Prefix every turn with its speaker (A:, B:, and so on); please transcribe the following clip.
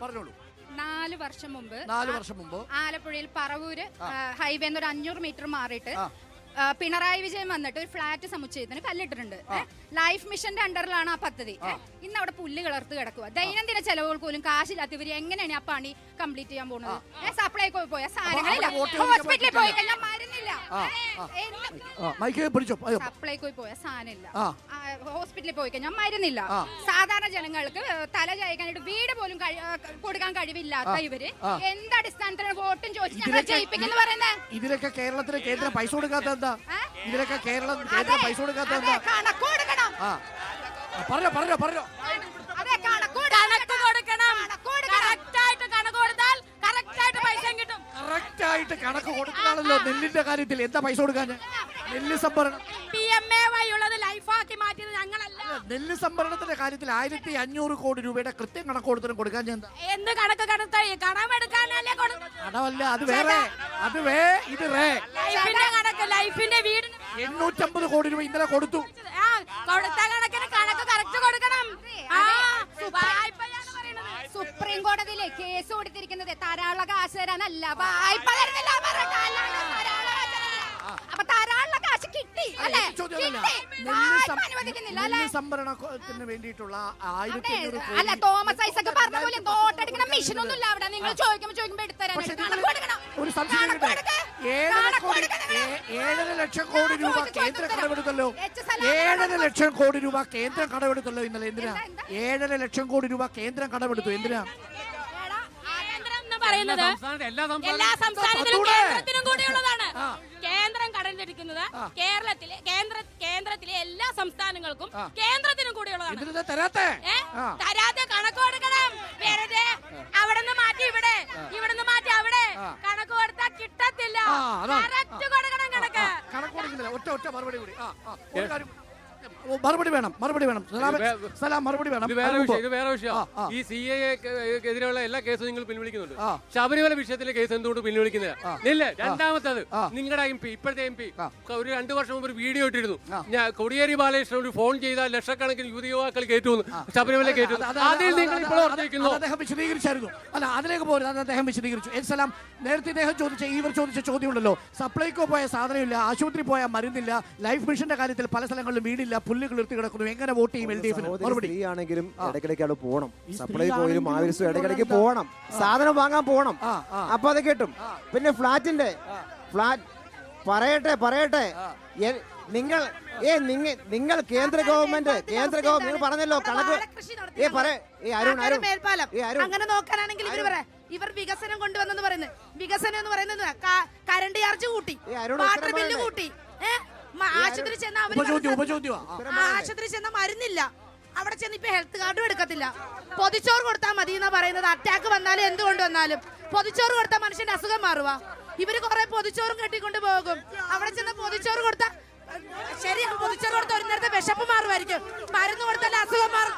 A: പറഞ്ഞോളൂ.
B: 4 വർഷം മുമ്പ് ആലപ്പുഴയിൽ പറവൂര് ഹൈവേ ഒരു 500 മീറ്റർ മാറിയിട്ട് പിണറായി വിജയൻ വന്നിട്ട് ഒരു ഫ്ലാറ്റ് സമുച്ചയത്തിന് കല്ലിട്ടിട്ടുണ്ട്. ലൈഫ് മിഷന്റെ അണ്ടറിലാണ് ആ പദ്ധതി. ഇന്ന് അവിടെ പുല്ല് കിളർത്ത് കിടക്കുക. ദൈനംദിന ചെലവുകൾ പോലും കാശില്ലാത്തവര് എങ്ങനെയാണ് ആ പണി കംപ്ലീറ്റ് ചെയ്യാൻ പോകുന്നത്? സപ്ലൈകോ പോയ സാധനങ്ങളില്ല, ഹോസ്പിറ്റലിൽ പോയി കഴിഞ്ഞാൽ മരുന്നില്ല, സപ്ലൈകോ പോയ സാധനമില്ല, ഹോസ്പിറ്റലിൽ പോയി കഴിഞ്ഞാൽ മരുന്നില്ല. സാധാരണ ജനങ്ങൾക്ക് തല ചായക്കാനായിട്ട് വീട് പോലും കൊടുക്കാൻ കഴിവില്ലാത്ത ഇവര് എന്ത് അടിസ്ഥാനത്തിലാണ് വോട്ടും ചോദിച്ചു ജയിപ്പിക്കുന്നു പറയുന്നത്?
A: ഇതിലൊക്കെ കേരളത്തിന് കേന്ദ്രം പൈസ കൊടുക്കാത്ത ഇതിലൊക്കെ കേരളം കേന്ദ്രം പൈസ കൊടുക്കാത്ത പറഞ്ഞോ കറക്റ്റായിട്ട് കണക്ക് കൊടുക്കാണല്ലോ. നെല്ലിന്റെ കാര്യത്തിൽ എന്താ പൈസ കൊടുക്കാൻ? നെല്ല് സംഭരണം നെല്ല് സംഭരണത്തിന്റെ കാര്യത്തിൽ 1500 കോടി രൂപയുടെ കൃത്യം കണക്ക് കൊടുക്കാൻ ഞാൻ
C: എന്ത് കണക്ക്
A: കടമല്ല, അത് വേറെ, ഇത്
C: ലൈഫിന്റെ വീട്
A: 850 കോടി രൂപ ഇന്നലെ കൊടുത്തു.
B: സുപ്രീം കോടതിയിലെ കേസ് കൊടുത്തിരിക്കുന്നത് ധാരാള കാശ് തരാനല്ല, വായ്പ തരുന്നില്ല. അപ്പൊ ധാരാളം കാശ് കിട്ടി അല്ലേ?
A: സംഭരണത്തിന് വേണ്ടിയിട്ടുള്ള 1500
B: അല്ല, തോമസ് ഐസക് പറഞ്ഞ പോലെ നോട്ടടിക്കുന്ന മെഷീൻ ഒന്നും ഇല്ല അവിടെ. നിങ്ങൾ ചോദിക്കുമ്പോ എടുത്തരാൻ
A: ഒരു സംശയം 7.5 ലക്ഷം കോടി രൂപ കേന്ദ്രം കടമെടുത്തല്ലോ. 7.5 ലക്ഷം കോടി രൂപ കേന്ദ്രം കടമെടുത്തല്ലോ ഇന്നലെ. എന്തിനാ 7.5 ലക്ഷം കോടി രൂപ കേന്ദ്രം കടമെടുത്തു? എന്തിനാ?
C: എല്ലാ സംസ്ഥാനത്തിലും കേന്ദ്രത്തിനും കൂടിയുള്ളതാണ്. കേന്ദ്രം കടമെടുക്കുന്നത് കേന്ദ്രത്തിലെ എല്ലാ സംസ്ഥാനങ്ങൾക്കും കേന്ദ്രത്തിനും കൂടിയുള്ളതാണ്. തരാതെ കണക്ക് കൊടുക്കണം. വെറുതെ അവിടുന്ന് മാറ്റി ഇവിടുന്ന് മാറ്റി അവിടെ കണക്ക് കൊടുത്താൽ കിട്ടത്തില്ല. കറക്റ്റ് കൊടുക്കണം കണക്ക്.
A: ഒറ്റ മറുപടി കൂടി. മറുപടി വേണം. സലാം മറുപടി വേണം.
D: ഇത് വേറെ വിഷയം. ഈ CAA-ക്കെതിരെയുള്ള എല്ലാ കേസും നിങ്ങൾ പിൻവലിക്കുന്നുണ്ട്. ശബരിമല വിഷയത്തിലെ കേസ് എന്തുകൊണ്ട് പിൻവലിക്കുന്നില്ല? രണ്ടാമത്തത്, നിങ്ങളുടെ MP, ഇപ്പോഴത്തെ MP ഒരു 2 വർഷം മുമ്പ് ഒരു വീഡിയോ ഇട്ടിരുന്നു. ഞാൻ കോടിയേരി ബാലകൃഷ്ണൻ ഒരു ഫോൺ ചെയ്താൽ ലക്ഷക്കണക്കിന് യുവതിയുവാക്കൾ കയറ്റുന്നു, ശബരിമല കയറ്റുന്നു. അതിൽ നിങ്ങൾ ഇപ്പോൾ ഓർത്തിരിക്കുന്നു.
A: അദ്ദേഹം വിശദീകരിച്ചായിരുന്നു. അല്ല, അതിലേക്ക് പോലും അത് അദ്ദേഹം വിശദീകരിച്ചു. സലാം, നേരത്തെ ഇദ്ദേഹം ചോദിച്ച ചോദ്യം ഉണ്ടല്ലോ. സപ്ലൈകോ പോയ സാധനമില്ല, ആശുപത്രി പോയാൽ മരുന്നില്ല, ലൈഫ് മിഷന്റെ കാര്യത്തിൽ പല സ്ഥലങ്ങളിലും വീടില്ല, പുല്ല് കിളിർത്തി കിടക്കുന്നു. എങ്ങനെ വോട്ട് ചെയ്യും LDF-ന്? മറുപടി
E: ആണെങ്കിലും ഇടയ്ക്കിടയ്ക്ക് അവിടെ പോകണം. സപ്ലൈകോയിലും ആവശ്യം ഇടയ്ക്കിടയ്ക്ക് പോകണം, സാധനം വാങ്ങാൻ പോകണം. അപ്പൊ അത് കിട്ടും. പിന്നെ ഫ്ലാറ്റ് പറയട്ടെ നിങ്ങൾ കേന്ദ്ര ഗവൺമെന്റ് നിങ്ങൾ പറഞ്ഞല്ലോ കണക്ക്.
C: അങ്ങനെ നോക്കാനാണെങ്കിൽ ഇവർ വികസനം കൊണ്ടുവന്നെന്ന് പറയുന്നത്. വികസനം എന്ന് പറയുന്നത് കറണ്ട് ചാർജ് കൂട്ടി, വാട്ടർ ബില്ല് കൂട്ടി, ആശുപത്രി ചെന്ന മരുന്നില്ല, അവിടെ ചെന്ന് ഇപ്പൊ ഹെൽത്ത് കാർഡും എടുക്കത്തില്ല. പൊതിച്ചോറ് കൊടുത്താൽ മതി എന്നാ പറയുന്നത്. അറ്റാക്ക് വന്നാലും എന്തുകൊണ്ട് വന്നാലും പൊതിച്ചോറ് കൊടുത്താൽ മനുഷ്യന്റെ അസുഖം മാറുക. ഇവര് കുറെ പൊതിച്ചോറും കെട്ടിക്കൊണ്ട് പോകും. അവിടെ ചെന്ന് പൊതിച്ചോറ് കൊടുത്താൽ ശരി, പൊതിച്ചോറ് കൊടുത്ത ഒരു നേരത്തെ വിശപ്പ് മാറുമായിരിക്കും, മരുന്ന് കൊടുത്താൽ അസുഖം മാറും.